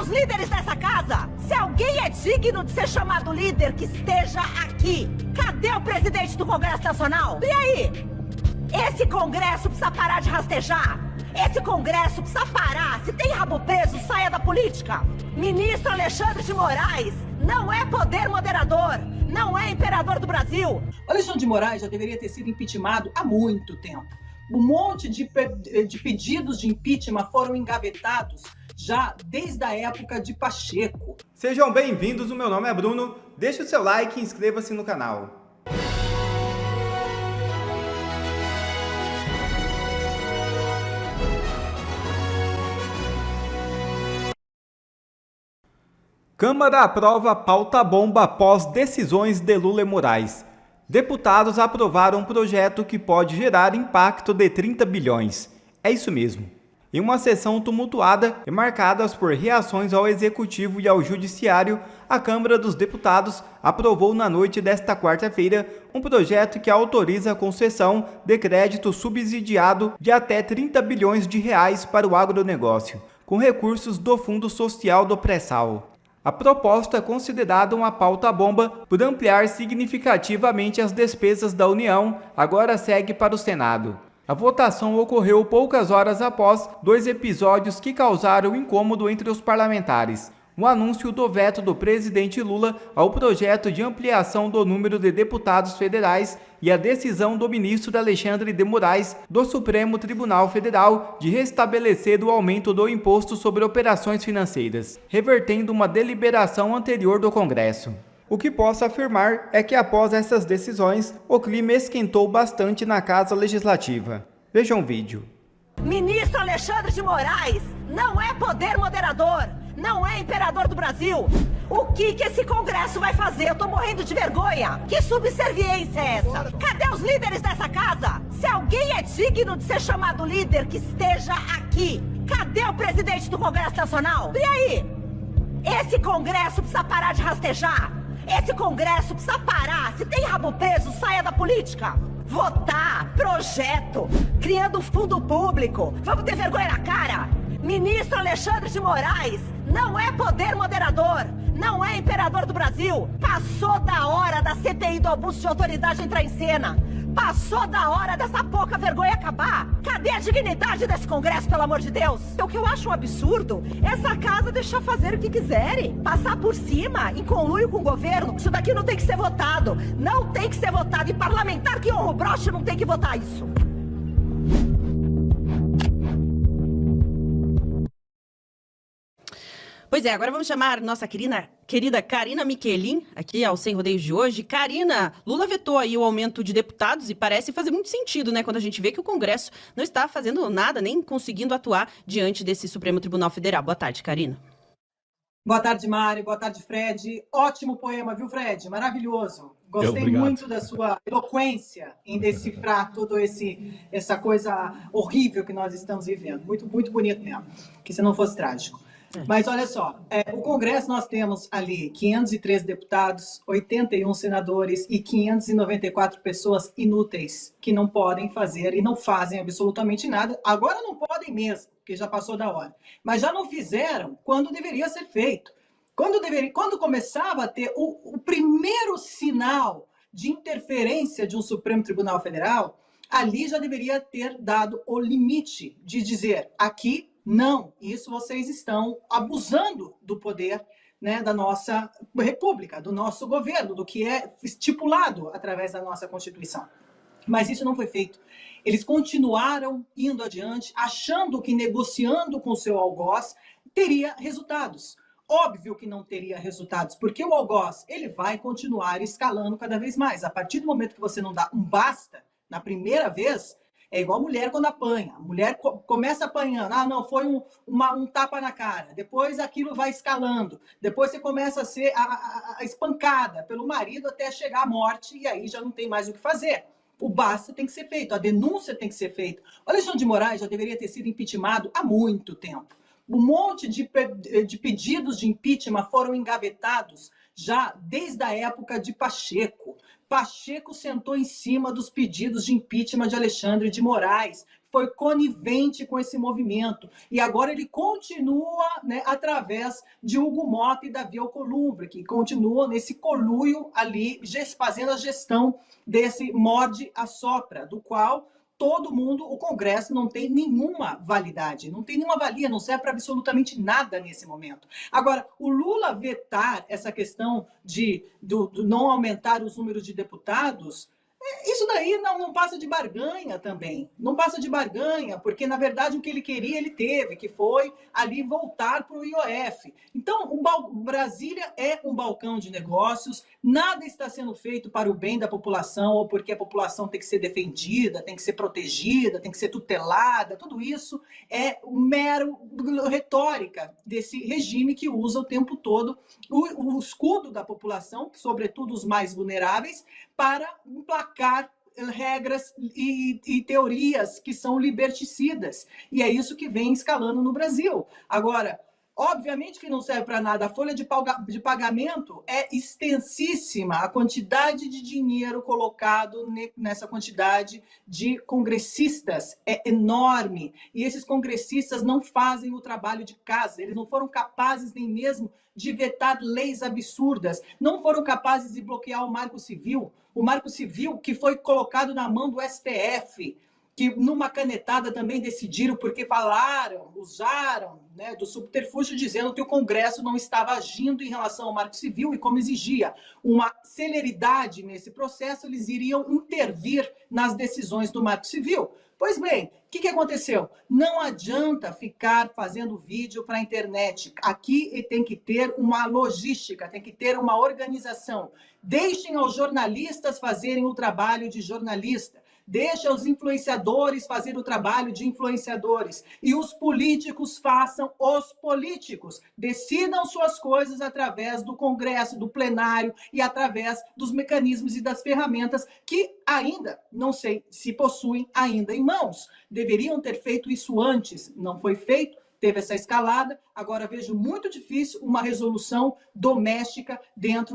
os líderes dessa casa? Se alguém é digno de ser chamado líder, que esteja aqui. Cadê o presidente do Congresso Nacional? E aí? Esse Congresso precisa parar de rastejar. Esse Congresso precisa parar. Se tem rabo preso, saia da política. Ministro Alexandre de Moraes não é poder moderador. Não é imperador do Brasil. Alexandre de Moraes já deveria ter sido impeachmentado há muito tempo. Um monte de pedidos de impeachment foram engavetados já desde a época de Pacheco. Sejam bem-vindos, o meu nome é Bruno. Deixe o seu like e inscreva-se no canal. Câmara aprova pauta bomba após decisões de Lula e Moraes. Deputados aprovaram um projeto que pode gerar impacto de 30 bilhões. É isso mesmo. Em uma sessão tumultuada e marcada por reações ao Executivo e ao Judiciário, a Câmara dos Deputados aprovou na noite desta quarta-feira um projeto que autoriza a concessão de crédito subsidiado de até 30 bilhões de reais para o agronegócio, com recursos do Fundo Social do Pré-Sal. A proposta é considerada uma pauta-bomba por ampliar significativamente as despesas da União, agora segue para o Senado. A votação ocorreu poucas horas após dois episódios que causaram incômodo entre os parlamentares. O anúncio do veto do presidente Lula ao projeto de ampliação do número de deputados federais e a decisão do ministro Alexandre de Moraes do Supremo Tribunal Federal de restabelecer o aumento do imposto sobre operações financeiras, revertendo uma deliberação anterior do Congresso. O que posso afirmar é que após essas decisões, o clima esquentou bastante na Casa Legislativa. Vejam o vídeo. Ministro Alexandre de Moraes não é poder moderador. Não é imperador do Brasil. O que esse Congresso vai fazer? Eu tô morrendo de vergonha. Que subserviência é essa? Cadê os líderes dessa casa? Se alguém é digno de ser chamado líder, que esteja aqui. Cadê o presidente do Congresso Nacional? E aí? Esse Congresso precisa parar de rastejar. Esse Congresso precisa parar. Se tem rabo preso, saia da política. Votar, projeto, criando fundo público. Vamos ter vergonha na cara? Ministro Alexandre de Moraes não é poder moderador, não é imperador do Brasil. Passou da hora da CPI do abuso de autoridade entrar em cena. Passou da hora dessa pouca vergonha acabar. Cadê a dignidade desse Congresso, pelo amor de Deus? O que eu acho um absurdo é essa casa deixar fazer o que quiserem. Passar por cima, em conluio com o governo. Isso daqui não tem que ser votado. Não tem que ser votado. E parlamentar que honra o broche não tem que votar isso. Pois é, agora vamos chamar nossa querida Karina Michelin aqui ao Sem Rodeios de hoje. Karina, Lula vetou aí o aumento de deputados e parece fazer muito sentido, né? Quando a gente vê que o Congresso não está fazendo nada, nem conseguindo atuar diante desse Supremo Tribunal Federal. Boa tarde, Karina. Boa tarde, Mari. Boa tarde, Fred. Ótimo poema, viu, Fred? Maravilhoso. Gostei muito da sua eloquência em decifrar toda essa coisa horrível que nós estamos vivendo. Muito, muito bonito mesmo. Que se não fosse trágico. Mas olha só, o Congresso nós temos ali 503 deputados, 81 senadores e 594 pessoas inúteis que não podem fazer e não fazem absolutamente nada. Agora não podem mesmo, porque já passou da hora. Mas já não fizeram quando deveria ser feito. Quando começava a ter o primeiro sinal de interferência de um Supremo Tribunal Federal, ali já deveria ter dado o limite de dizer aqui, não, isso vocês estão abusando do poder, né, da nossa república, do nosso governo, do que é estipulado através da nossa Constituição. Mas isso não foi feito. Eles continuaram indo adiante, achando que negociando com o seu algoz teria resultados. Óbvio que não teria resultados, porque o algoz ele vai continuar escalando cada vez mais. A partir do momento que você não dá um basta na primeira vez, é igual a mulher quando apanha. A mulher começa apanhando. Ah, não, foi um tapa na cara. Depois aquilo vai escalando. Depois você começa a ser espancada pelo marido até chegar à morte e aí já não tem mais o que fazer. O basta tem que ser feito, a denúncia tem que ser feita. O Alexandre de Moraes já deveria ter sido impeachmentado há muito tempo. Um monte de pedidos de impeachment foram engavetados já desde a época de Pacheco. Pacheco sentou em cima dos pedidos de impeachment de Alexandre de Moraes, foi conivente com esse movimento. E agora ele continua, né, através de Hugo Mota e Davi Alcolumbre, que continuam nesse conluio ali, fazendo a gestão desse morde-a-sopra, do qual todo mundo, o Congresso não tem nenhuma validade, não tem nenhuma valia, não serve para absolutamente nada nesse momento. Agora, o Lula vetar essa questão de não aumentar os números de deputados, isso daí não passa de barganha também. Não passa de barganha, porque, na verdade, o que ele queria, ele teve, que foi ali voltar para o IOF. Então, Brasília é um balcão de negócios, nada está sendo feito para o bem da população, ou porque a população tem que ser defendida, tem que ser protegida, tem que ser tutelada. Tudo isso é mero retórica desse regime que usa o tempo todo o escudo da população, sobretudo os mais vulneráveis, para emplacar regras e teorias que são liberticidas. E é isso que vem escalando no Brasil. Agora, obviamente que não serve para nada. A folha de pagamento é extensíssima. A quantidade de dinheiro colocado nessa quantidade de congressistas é enorme. E esses congressistas não fazem o trabalho de casa. Eles não foram capazes nem mesmo de vetar leis absurdas. Não foram capazes de bloquear o Marco Civil. O Marco Civil que foi colocado na mão do STF, que numa canetada também decidiram, porque usaram, né, do subterfúgio, dizendo que o Congresso não estava agindo em relação ao Marco Civil, e como exigia uma celeridade nesse processo, eles iriam intervir nas decisões do Marco Civil. Pois bem, o que aconteceu? Não adianta ficar fazendo vídeo para a internet. Aqui tem que ter uma logística, tem que ter uma organização. Deixem aos jornalistas fazerem o trabalho de jornalista. Deixa os influenciadores fazer o trabalho de influenciadores. E os políticos façam os políticos. Decidam suas coisas através do Congresso, do plenário e através dos mecanismos e das ferramentas que ainda, não sei se possuem ainda em mãos. Deveriam ter feito isso antes. Não foi feito. Teve essa escalada, agora vejo muito difícil uma resolução doméstica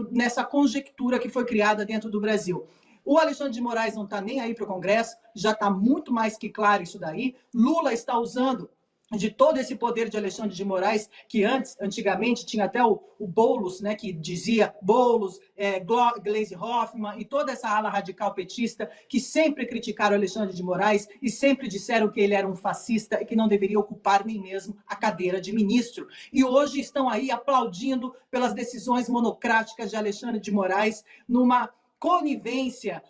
nessa conjectura que foi criada dentro do Brasil. O Alexandre de Moraes não está nem aí para o Congresso, já está muito mais que claro isso daí. Lula está usando de todo esse poder de Alexandre de Moraes, que antigamente tinha até o Boulos, né, que dizia Boulos, Gleisi Hoffmann e toda essa ala radical petista que sempre criticaram Alexandre de Moraes e sempre disseram que ele era um fascista e que não deveria ocupar nem mesmo a cadeira de ministro. E hoje estão aí aplaudindo pelas decisões monocráticas de Alexandre de Moraes numa conivência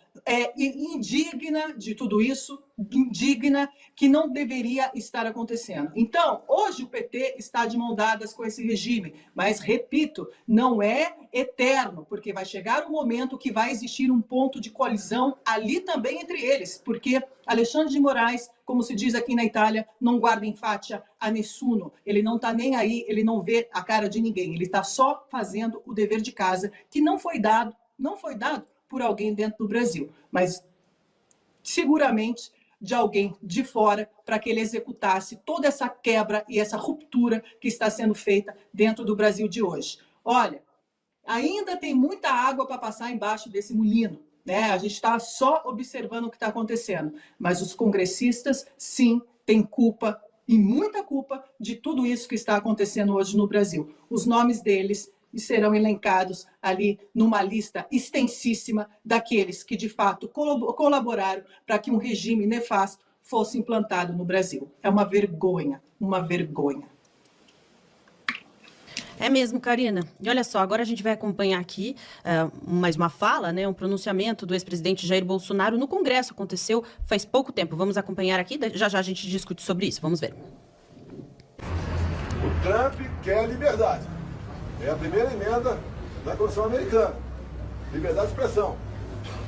indigna de tudo isso, indigna, que não deveria estar acontecendo. Então, hoje o PT está de mão dadas com esse regime, mas, repito, não é eterno, porque vai chegar um momento que vai existir um ponto de colisão ali também entre eles, porque Alexandre de Moraes, como se diz aqui na Itália, não guarda em faccia a nessuno, ele não está nem aí, ele não vê a cara de ninguém, ele está só fazendo o dever de casa, que não foi dado por alguém dentro do Brasil, mas seguramente de alguém de fora para que ele executasse toda essa quebra e essa ruptura que está sendo feita dentro do Brasil de hoje. Olha, ainda tem muita água para passar embaixo desse molino, né? A gente está só observando o que está acontecendo, mas os congressistas, sim, têm culpa, e muita culpa, de tudo isso que está acontecendo hoje no Brasil. Os nomes deles serão elencados ali numa lista extensíssima daqueles que, de fato, colaboraram para que um regime nefasto fosse implantado no Brasil. É uma vergonha, uma vergonha. É mesmo, Karina. E olha só, agora a gente vai acompanhar aqui mais uma fala, né, um pronunciamento do ex-presidente Jair Bolsonaro no Congresso. Aconteceu faz pouco tempo. Vamos acompanhar aqui, já já a gente discute sobre isso. Vamos ver. O Trump quer liberdade. É a primeira emenda da Constituição americana. Liberdade de expressão.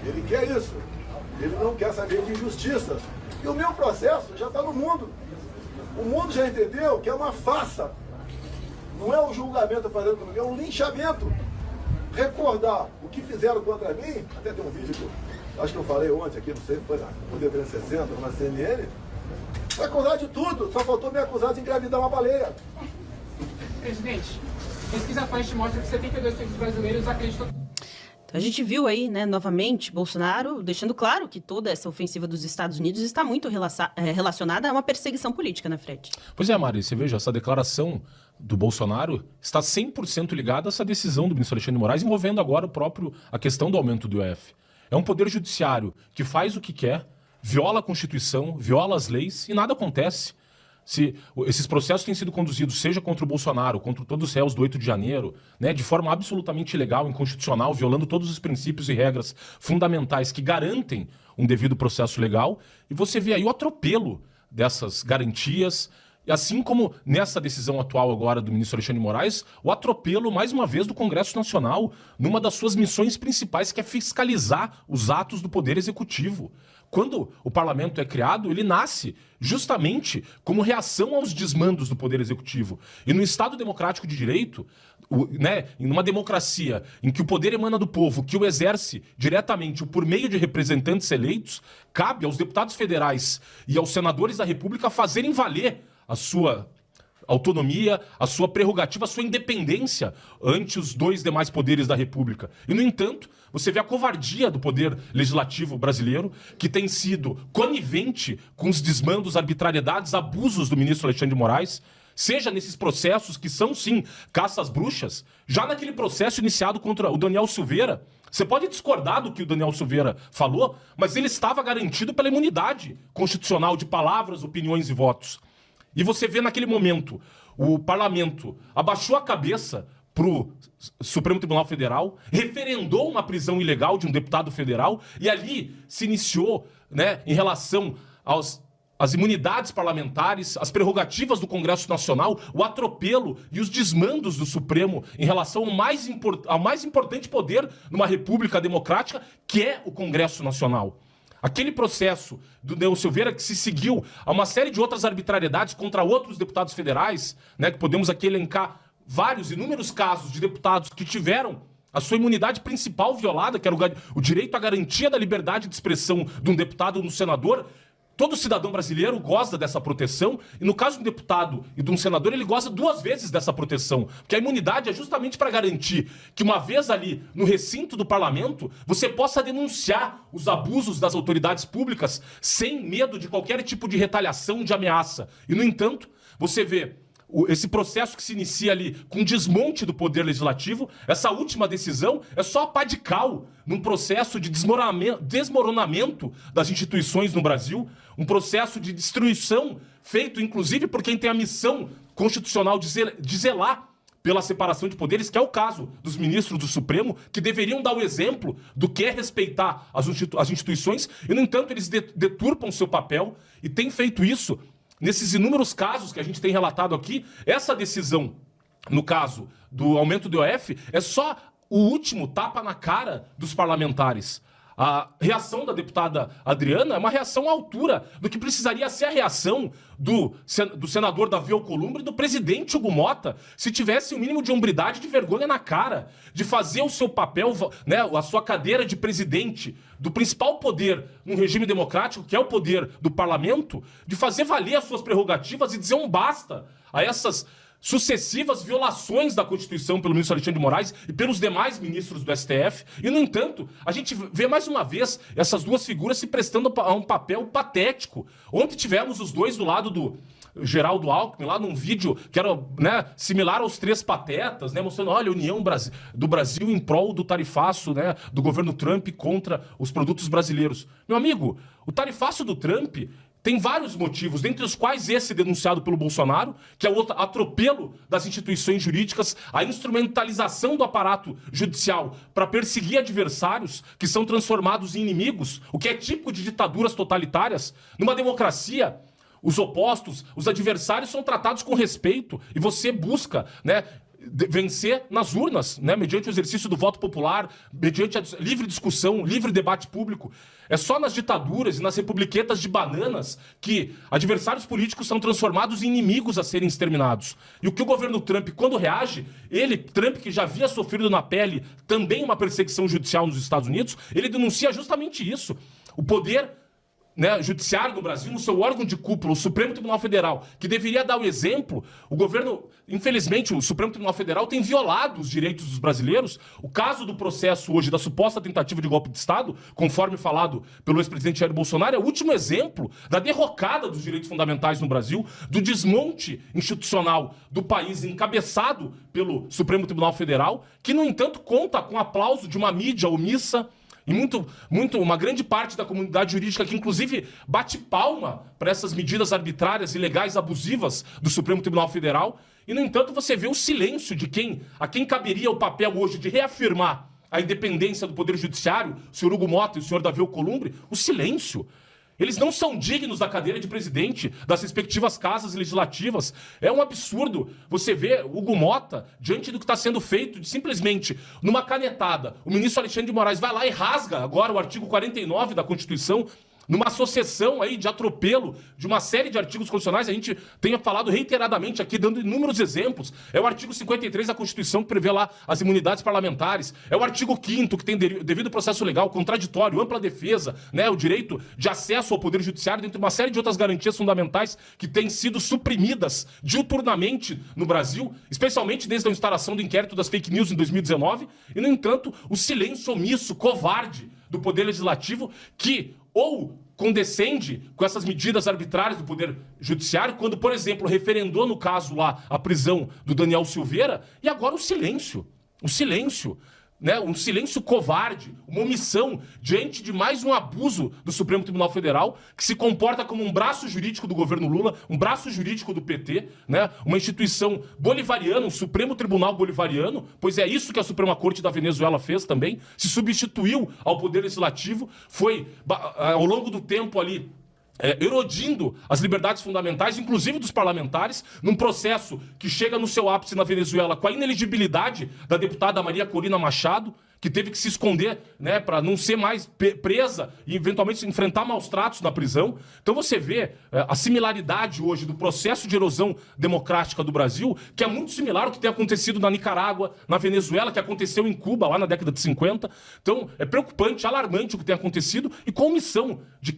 Ele quer isso. Ele não quer saber de injustiças. E o meu processo já está no mundo. O mundo já entendeu que é uma farsa. Não é um julgamento fazendo comigo, é um linchamento. Recordar o que fizeram contra mim, até tem um vídeo que eu acho que eu falei ontem aqui, não sei, foi na Poder 360, na CNN. Acusar de tudo, só faltou me acusar de engravidar uma baleia. Presidente, pesquisa Quest mostra que 72% dos brasileiros acreditam... A gente viu aí, né, novamente, Bolsonaro deixando claro que toda essa ofensiva dos Estados Unidos está muito relacionada a uma perseguição política, né, Fred? Pois é, Mari, você veja, essa declaração do Bolsonaro está 100% ligada a essa decisão do ministro Alexandre de Moraes, envolvendo agora a questão do aumento do IOF. É um poder judiciário que faz o que quer, viola a Constituição, viola as leis e nada acontece. Se esses processos têm sido conduzidos, seja contra o Bolsonaro, contra todos os réus do 8 de janeiro, né, de forma absolutamente ilegal, inconstitucional, violando todos os princípios e regras fundamentais que garantem um devido processo legal, e você vê aí o atropelo dessas garantias, e assim como nessa decisão atual agora do ministro Alexandre de Moraes, o atropelo, mais uma vez, do Congresso Nacional, numa das suas missões principais, que é fiscalizar os atos do Poder Executivo. Quando o parlamento é criado, ele nasce justamente como reação aos desmandos do Poder Executivo. E no Estado democrático de direito, né, em uma democracia em que o poder emana do povo, que o exerce diretamente por meio de representantes eleitos, cabe aos deputados federais e aos senadores da República fazerem valer a sua autonomia, a sua prerrogativa, a sua independência ante os dois demais poderes da República. E, no entanto, você vê a covardia do poder legislativo brasileiro, que tem sido conivente com os desmandos, arbitrariedades, abusos do ministro Alexandre de Moraes, seja nesses processos que são, sim, caça às bruxas, já naquele processo iniciado contra o Daniel Silveira. Você pode discordar do que o Daniel Silveira falou, mas ele estava garantido pela imunidade constitucional de palavras, opiniões e votos. E você vê naquele momento, o parlamento abaixou a cabeça para o Supremo Tribunal Federal, referendou uma prisão ilegal de um deputado federal, e ali se iniciou, né, em relação às imunidades parlamentares, às prerrogativas do Congresso Nacional, o atropelo e os desmandos do Supremo em relação ao mais importante poder numa república democrática, que é o Congresso Nacional. Aquele processo do Daniel Silveira que se seguiu a uma série de outras arbitrariedades contra outros deputados federais, né, que podemos aqui elencar vários, inúmeros casos de deputados que tiveram a sua imunidade principal violada, que era o direito à garantia da liberdade de expressão de um deputado ou de um senador. Todo cidadão brasileiro goza dessa proteção, e no caso de um deputado e de um senador, ele goza duas vezes dessa proteção, porque a imunidade é justamente para garantir que, uma vez ali no recinto do parlamento, você possa denunciar os abusos das autoridades públicas sem medo de qualquer tipo de retaliação, de ameaça. E, no entanto, você vê esse processo que se inicia ali com desmonte do poder legislativo, essa última decisão é só a pá de cal num processo de desmoronamento das instituições no Brasil, um processo de destruição feito, inclusive, por quem tem a missão constitucional de zelar pela separação de poderes, que é o caso dos ministros do Supremo, que deveriam dar o exemplo do que é respeitar as instituições, e, no entanto, eles deturpam seu papel e têm feito isso. Nesses inúmeros casos que a gente tem relatado aqui, essa decisão, no caso do aumento do IOF, é só o último tapa na cara dos parlamentares. A reação da deputada Adriana é uma reação à altura do que precisaria ser a reação do senador Davi Alcolumbre e do presidente Hugo Mota, se tivesse o mínimo de hombridade e de vergonha na cara, de fazer o seu papel, né, a sua cadeira de presidente do principal poder num regime democrático, que é o poder do parlamento, de fazer valer as suas prerrogativas e dizer um basta a essas sucessivas violações da Constituição pelo ministro Alexandre de Moraes e pelos demais ministros do STF. E, no entanto, a gente vê mais uma vez essas duas figuras se prestando a um papel patético. Ontem tivemos os dois do lado do Geraldo Alckmin, lá num vídeo que era, né, similar aos Três Patetas, né, mostrando, olha, a união do Brasil em prol do tarifaço, né, do governo Trump contra os produtos brasileiros. Meu amigo, o tarifaço do Trump tem vários motivos, dentre os quais esse denunciado pelo Bolsonaro, que é o atropelo das instituições jurídicas, a instrumentalização do aparato judicial para perseguir adversários que são transformados em inimigos, o que é típico de ditaduras totalitárias. Numa democracia, os opostos, os adversários são tratados com respeito e você busca, né, vencer nas urnas, né, mediante o exercício do voto popular, mediante a livre discussão, livre debate público. É só nas ditaduras e nas republiquetas de bananas que adversários políticos são transformados em inimigos a serem exterminados. E o que o governo Trump, quando reage, Trump, que já havia sofrido na pele também uma perseguição judicial nos Estados Unidos, ele denuncia justamente isso. O poder né, judiciário no Brasil, no seu órgão de cúpula, o Supremo Tribunal Federal, que deveria dar o exemplo, o governo, infelizmente, o Supremo Tribunal Federal tem violado os direitos dos brasileiros. O caso do processo hoje da suposta tentativa de golpe de Estado, conforme falado pelo ex-presidente Jair Bolsonaro, é o último exemplo da derrocada dos direitos fundamentais no Brasil, do desmonte institucional do país encabeçado pelo Supremo Tribunal Federal, que, no entanto, conta com o aplauso de uma mídia omissa, e uma grande parte da comunidade jurídica que, inclusive, bate palma para essas medidas arbitrárias, ilegais, abusivas do Supremo Tribunal Federal. E, no entanto, você vê o silêncio de a quem caberia o papel hoje de reafirmar a independência do Poder Judiciário, o senhor Hugo Motta e o senhor Davi Alcolumbre, o silêncio. Eles não são dignos da cadeira de presidente das respectivas casas legislativas. É um absurdo você ver Hugo Motta, diante do que está sendo feito, de simplesmente, numa canetada, o ministro Alexandre de Moraes vai lá e rasga agora o artigo 49 da Constituição, numa associação aí de atropelo de uma série de artigos constitucionais. A gente tem falado reiteradamente aqui, dando inúmeros exemplos. É o artigo 53 da Constituição, que prevê lá as imunidades parlamentares. É o artigo 5º, que tem devido processo legal, contraditório, ampla defesa, né, o direito de acesso ao Poder Judiciário, dentre uma série de outras garantias fundamentais que têm sido suprimidas diuturnamente no Brasil, especialmente desde a instalação do inquérito das fake news em 2019. E, no entanto, o silêncio omisso, covarde do Poder Legislativo, que ou condescende com essas medidas arbitrárias do Poder Judiciário, quando, por exemplo, referendou no caso lá a prisão do Daniel Silveira, e agora o silêncio, né? Um silêncio covarde, uma omissão diante de mais um abuso do Supremo Tribunal Federal, que se comporta como um braço jurídico do governo Lula, um braço jurídico do PT, né? Uma instituição bolivariana, um Supremo Tribunal bolivariano, pois é isso que a Suprema Corte da Venezuela fez também, se substituiu ao Poder Legislativo, foi, ao longo do tempo ali, erodindo as liberdades fundamentais, inclusive dos parlamentares, num processo que chega no seu ápice na Venezuela com a inelegibilidade da deputada Maria Corina Machado, que teve que se esconder, né, para não ser mais presa e eventualmente enfrentar maus tratos na prisão. Então você vê a similaridade hoje do processo de erosão democrática do Brasil, que é muito similar ao que tem acontecido na Nicarágua, na Venezuela, que aconteceu em Cuba lá na década de 50. Então é preocupante, alarmante o que tem acontecido, e com omissão de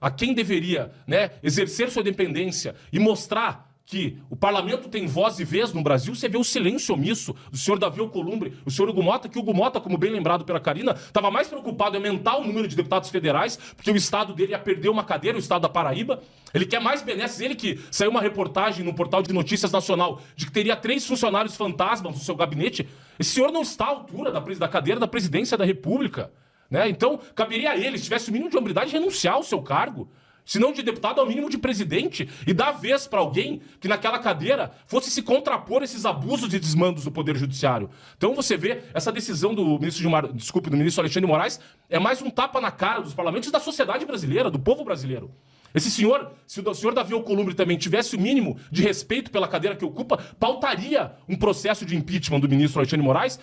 a quem deveria, né, exercer sua independência e mostrar que o parlamento tem voz e vez no Brasil. Você vê o silêncio omisso do senhor Davi Alcolumbre, o senhor Hugo Motta, que o Hugo Motta, como bem lembrado pela Karina, estava mais preocupado em aumentar o número de deputados federais, porque o estado dele ia perder uma cadeira, o estado da Paraíba. Ele quer mais benesses. Ele que saiu uma reportagem no portal de notícias nacional de que teria 3 funcionários fantasmas no seu gabinete. Esse senhor não está à altura da cadeira da presidência da República, né? Então, caberia a ele, se tivesse o mínimo de hombridade, renunciar ao seu cargo. Se não de deputado, ao mínimo de presidente, e dar vez para alguém que naquela cadeira fosse se contrapor a esses abusos e desmandos do Poder Judiciário. Então você vê essa decisão do ministro Alexandre de Moraes, é mais um tapa na cara dos parlamentos e da sociedade brasileira, do povo brasileiro. Esse senhor, se o senhor Davi Alcolumbre também tivesse o mínimo de respeito pela cadeira que ocupa, pautaria um processo de impeachment do ministro Alexandre de Moraes.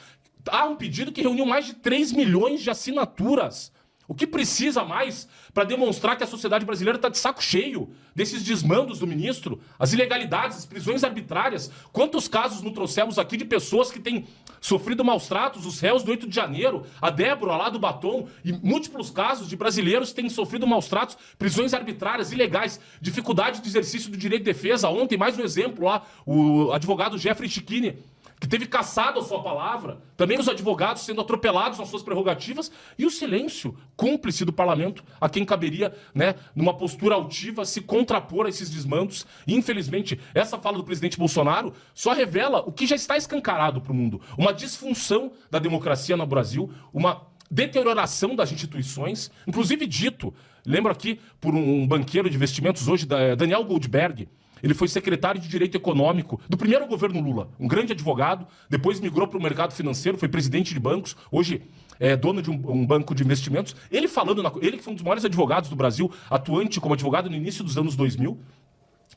Há um pedido que reuniu mais de 3 milhões de assinaturas. O que precisa mais para demonstrar que a sociedade brasileira está de saco cheio desses desmandos do ministro, as ilegalidades, as prisões arbitrárias? Quantos casos não trouxemos aqui de pessoas que têm sofrido maus tratos, os réus do 8 de janeiro, a Débora lá do Batom, e múltiplos casos de brasileiros que têm sofrido maus tratos, prisões arbitrárias, ilegais, dificuldade de exercício do direito de defesa. Ontem, mais um exemplo lá, o advogado Jeffrey Chiquini, que teve caçado a sua palavra, também os advogados sendo atropelados nas suas prerrogativas, e o silêncio cúmplice do parlamento, a quem caberia, né, numa postura altiva, se contrapor a esses desmandos. E, infelizmente, essa fala do presidente Bolsonaro só revela o que já está escancarado para o mundo: uma disfunção da democracia no Brasil, uma deterioração das instituições, inclusive dito, lembro aqui por um banqueiro de investimentos hoje, Daniel Goldberg. Ele foi secretário de Direito Econômico do primeiro governo Lula, um grande advogado, depois migrou para o mercado financeiro, foi presidente de bancos, hoje é dono de um banco de investimentos. Ele falando, ele que foi um dos maiores advogados do Brasil, atuante como advogado no início dos anos 2000,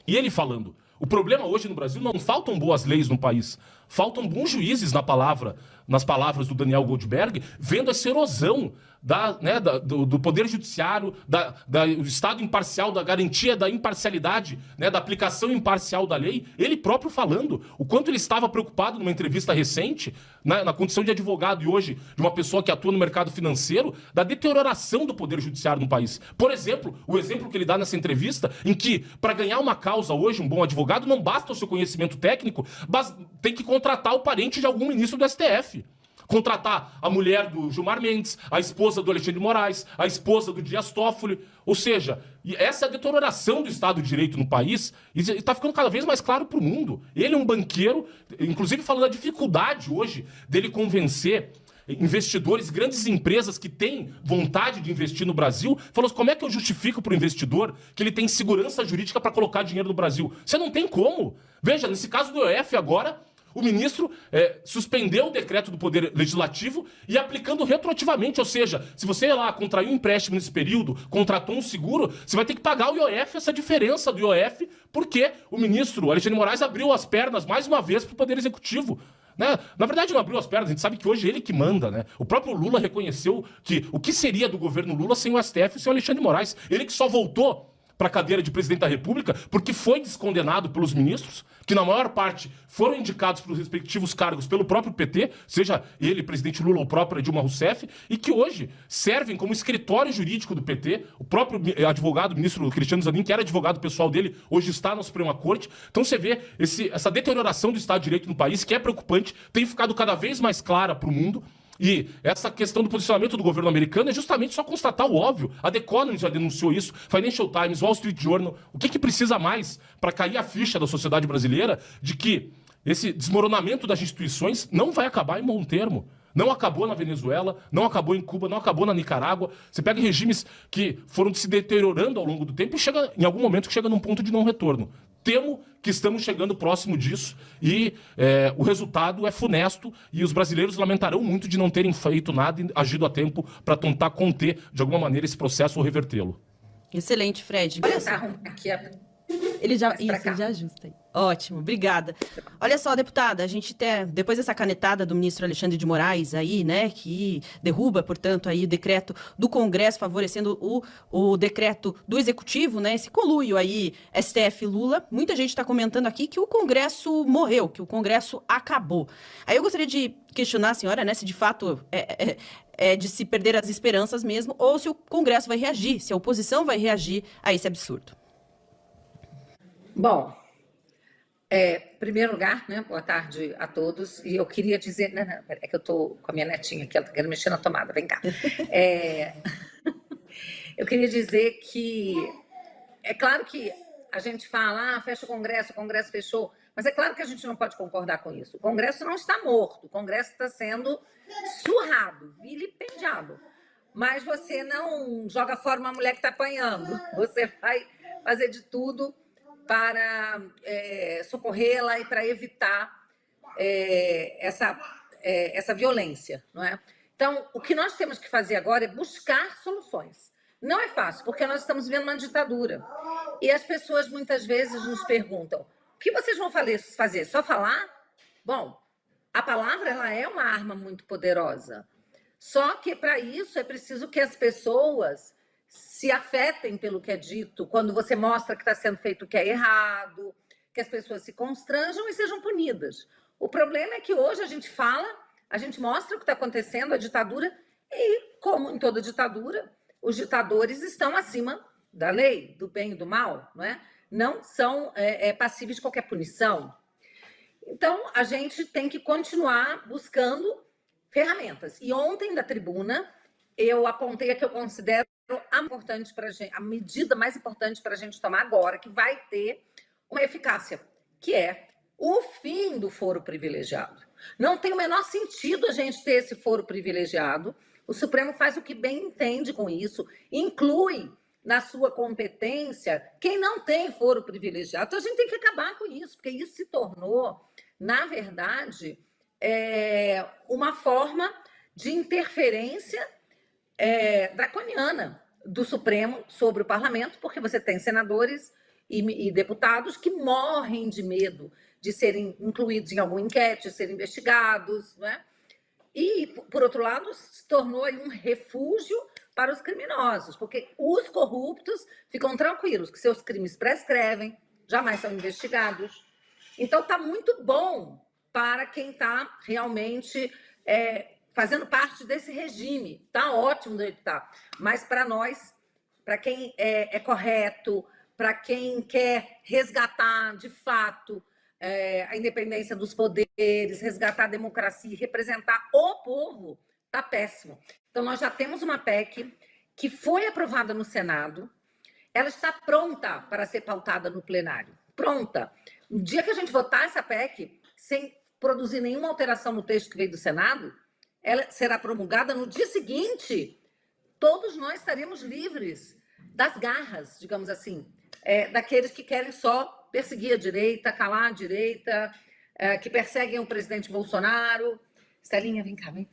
e ele falando: o problema hoje no Brasil não faltam boas leis no país, Faltam bons juízes nas palavras do Daniel Goldberg, vendo essa erosão do Poder Judiciário, do Estado imparcial, da garantia da imparcialidade, né, da aplicação imparcial da lei. Ele próprio falando o quanto ele estava preocupado numa entrevista recente, na condição de advogado e hoje de uma pessoa que atua no mercado financeiro, da deterioração do Poder Judiciário no país. Por exemplo, o exemplo que ele dá nessa entrevista, em que para ganhar uma causa hoje, um bom advogado, não basta o seu conhecimento técnico, tem que contratar o parente de algum ministro do STF. Contratar a mulher do Gilmar Mendes, a esposa do Alexandre de Moraes, a esposa do Dias Toffoli. Ou seja, essa é a deterioração do Estado de Direito no país e está ficando cada vez mais claro para o mundo. Ele é um banqueiro, inclusive falando da dificuldade hoje dele convencer investidores, grandes empresas que têm vontade de investir no Brasil, falou: como é que eu justifico para o investidor que ele tem segurança jurídica para colocar dinheiro no Brasil? Você não tem como. Veja, nesse caso do IOF agora, o ministro suspendeu o decreto do Poder Legislativo e aplicando retroativamente, ou seja, se você lá contraiu um empréstimo nesse período, contratou um seguro, você vai ter que pagar o IOF, essa diferença do IOF, porque o ministro Alexandre de Moraes abriu as pernas mais uma vez para o Poder Executivo. Né? Na verdade, não abriu as pernas, a gente sabe que hoje ele que manda, né? O próprio Lula reconheceu que o que seria do governo Lula sem o STF e sem o Alexandre de Moraes. Ele que só voltou para a cadeira de presidente da República porque foi descondenado pelos ministros, que na maior parte foram indicados para os respectivos cargos pelo próprio PT, seja ele, presidente Lula ou própria Dilma Rousseff, e que hoje servem como escritório jurídico do PT. O próprio advogado, ministro Cristiano Zanin, que era advogado pessoal dele, hoje está na Suprema Corte. Então você vê essa deterioração do Estado de Direito no país, que é preocupante, tem ficado cada vez mais clara para o mundo. E essa questão do posicionamento do governo americano é justamente só constatar o óbvio. A The Economist já denunciou isso, Financial Times, Wall Street Journal. O que precisa mais para cair a ficha da sociedade brasileira de que esse desmoronamento das instituições não vai acabar em bom termo? Não acabou na Venezuela, não acabou em Cuba, não acabou na Nicarágua. Você pega regimes que foram se deteriorando ao longo do tempo e chega em algum momento que chega num ponto de não retorno. Temo que estamos chegando próximo disso e o resultado é funesto e os brasileiros lamentarão muito de não terem feito nada e agido a tempo para tentar conter de alguma maneira esse processo ou revertê-lo. Excelente, Fred. Olha só, aqui ele já ajusta aí. Ótimo, obrigada. Olha só, deputada, a gente depois dessa canetada do ministro Alexandre de Moraes aí, né, que derruba, portanto, aí o decreto do Congresso favorecendo o decreto do Executivo, né, esse conluio aí STF Lula, muita gente está comentando aqui que o Congresso morreu, que o Congresso acabou. Aí eu gostaria de questionar a senhora, né, se de fato é de se perder as esperanças mesmo, ou se o Congresso vai reagir, se a oposição vai reagir a esse absurdo. Bom, em primeiro lugar, né, boa tarde a todos. E eu queria dizer... Não, é que eu estou com a minha netinha aqui, ela está querendo mexer na tomada, vem cá. Eu queria dizer que é claro que a gente fala, fecha o Congresso fechou, mas é claro que a gente não pode concordar com isso. O Congresso não está morto, o Congresso está sendo surrado, vilipendiado. Mas você não joga fora uma mulher que está apanhando, você vai fazer de tudo para socorrê-la e para evitar essa violência, não é? Então, o que nós temos que fazer agora é buscar soluções. Não é fácil, porque nós estamos vivendo uma ditadura. E as pessoas muitas vezes nos perguntam: o que vocês vão fazer? Só falar? Bom, a palavra ela é uma arma muito poderosa. Só que para isso é preciso que as pessoas se afetem pelo que é dito, quando você mostra que está sendo feito o que é errado, que as pessoas se constranjam e sejam punidas. O problema é que hoje a gente fala, a gente mostra o que está acontecendo, a ditadura, e como em toda ditadura, os ditadores estão acima da lei, do bem e do mal, não é? Não são passíveis de qualquer punição. Então, a gente tem que continuar buscando ferramentas. E ontem, da tribuna, eu apontei a que eu considero a medida mais importante para a gente tomar agora, que vai ter uma eficácia, que é o fim do foro privilegiado. Não tem o menor sentido a gente ter esse foro privilegiado. O Supremo faz o que bem entende com isso, inclui na sua competência quem não tem foro privilegiado. Então, a gente tem que acabar com isso, porque isso se tornou, na verdade, uma forma de interferência draconiana do Supremo sobre o parlamento, porque você tem senadores e deputados que morrem de medo de serem incluídos em algum inquérito, de serem investigados, né? E, por outro lado, se tornou aí um refúgio para os criminosos, porque os corruptos ficam tranquilos que seus crimes prescrevem, jamais são investigados. Então, está muito bom para quem está realmente fazendo parte desse regime. Está ótimo do jeito que está. Mas para nós, para quem é correto, para quem quer resgatar, de fato, a independência dos poderes, resgatar a democracia e representar o povo, está péssimo. Então, nós já temos uma PEC que foi aprovada no Senado, ela está pronta para ser pautada no plenário. Pronta. No dia que a gente votar essa PEC, sem produzir nenhuma alteração no texto que veio do Senado, ela será promulgada no dia seguinte. Todos nós estaremos livres das garras, digamos assim, daqueles que querem só perseguir a direita, calar a direita, que perseguem o presidente Bolsonaro. Estelinha, vem cá, vem.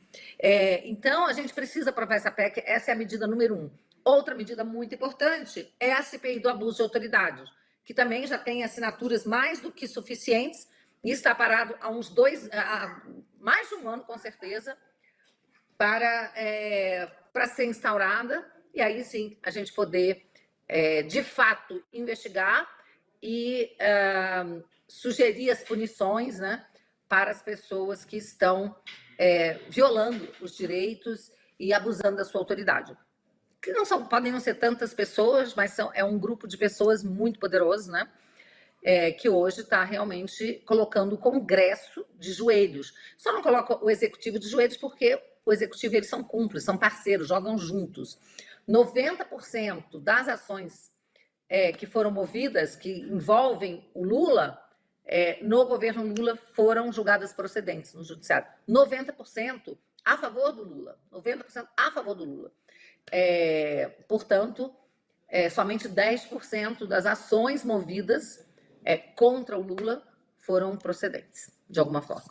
Então, a gente precisa aprovar essa PEC, essa é a medida número 1. Outra medida muito importante é a CPI do abuso de autoridade, que também já tem assinaturas mais do que suficientes e está parado há mais de um ano, com certeza, para ser instaurada, e aí sim a gente poder, de fato, investigar e sugerir as punições, né, para as pessoas que estão violando os direitos e abusando da sua autoridade. Que podem não ser tantas pessoas, mas é um grupo de pessoas muito poderoso, né? Que hoje está realmente colocando o Congresso de joelhos. Só não coloca o Executivo de joelhos porque o Executivo e eles são cúmplices, são parceiros, jogam juntos. 90% das ações que foram movidas, que envolvem o Lula, no governo Lula, foram julgadas procedentes no Judiciário. 90% a favor do Lula. 90% a favor do Lula. Portanto, somente 10% das ações movidas contra o Lula foram procedentes, de alguma forma.